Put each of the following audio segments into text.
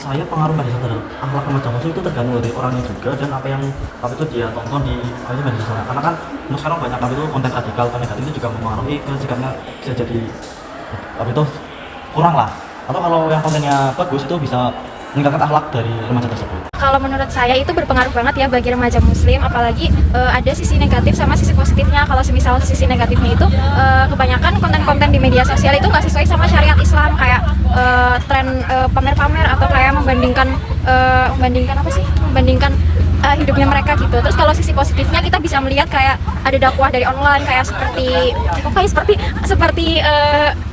saya pengaruh media sosial terhadap akhlak remaja muslim itu tergantung dari orangnya juga dan apa itu dia tonton di media sosial. Karena kan untuk sekarang banyak apa itu konten radikal, konten negatif itu juga mempengaruhi ke sikapnya, bisa jadi apa itu kurang lah. Atau kalau yang kontennya bagus itu bisa meningkatkan akhlak dari remaja tersebut. Kalau menurut saya itu berpengaruh banget ya bagi remaja muslim, apalagi ada sisi negatif sama sisi positifnya. Kalau semisal sisi negatifnya itu kebanyakan konten-konten di media sosial itu nggak sesuai sama syariat Islam, kayak tren pamer-pamer atau kayak membandingkan hidupnya mereka gitu. Terus kalau sisi positifnya kita bisa melihat kayak ada dakwah dari online, kayak seperti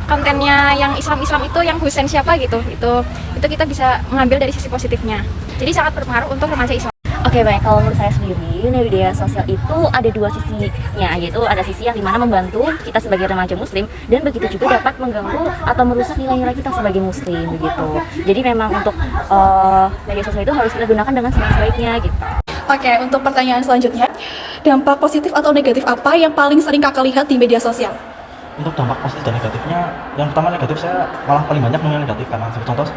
kontennya yang Islam itu yang Husain siapa gitu. Itu kita bisa mengambil dari sisi positifnya. Jadi sangat berpengaruh untuk remaja Islam. Oke, baik. Kalau menurut saya sendiri, media sosial itu ada dua sisinya, yaitu ada sisi yang dimana membantu kita sebagai remaja muslim, dan begitu juga dapat mengganggu atau merusak nilai-nilai kita sebagai muslim begitu. Jadi memang untuk media sosial itu harus kita gunakan dengan sebaik-baiknya gitu. Oke, untuk pertanyaan selanjutnya, dampak positif atau negatif apa yang paling sering kakak lihat di media sosial? Untuk dampak positif dan negatifnya, yang pertama negatif saya malah paling banyak memilih negatif, karena seperti contoh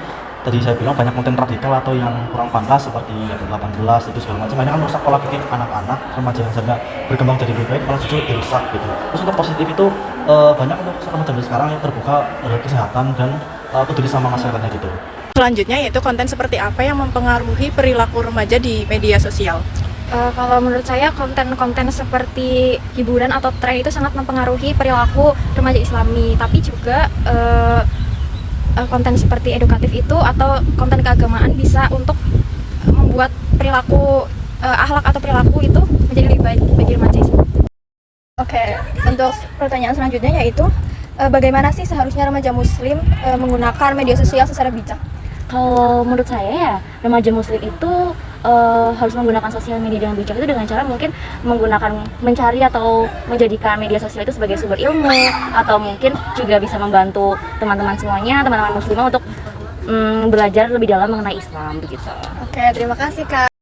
tadi saya bilang banyak konten radikal atau yang kurang pantas seperti 18 itu segala macam, ini kan merusak pola pikir anak-anak remaja yang sebenarnya berkembang jadi lebih baik malah justru dirusak gitu. Terus untuk positif itu banyak untuk remaja sekarang yang terbuka terhadap kesehatan dan peduli sama masyarakatnya gitu. Selanjutnya yaitu konten seperti apa yang mempengaruhi perilaku remaja di media sosial? Kalau menurut saya konten-konten seperti hiburan atau tren itu sangat mempengaruhi perilaku remaja Islami, tapi juga konten seperti edukatif itu atau konten keagamaan bisa untuk membuat perilaku akhlak atau perilaku itu menjadi lebih baik bagi remaja Islam. Oke, untuk pertanyaan selanjutnya yaitu bagaimana sih seharusnya remaja muslim menggunakan media sosial secara bijak? Kalau menurut saya ya, remaja muslim itu harus menggunakan sosial media dengan bijak itu dengan cara mungkin mencari atau menjadikan media sosial itu sebagai sumber ilmu, atau mungkin juga bisa membantu teman-teman muslimah untuk belajar lebih dalam mengenai Islam begitu. Oke, terima kasih Kak.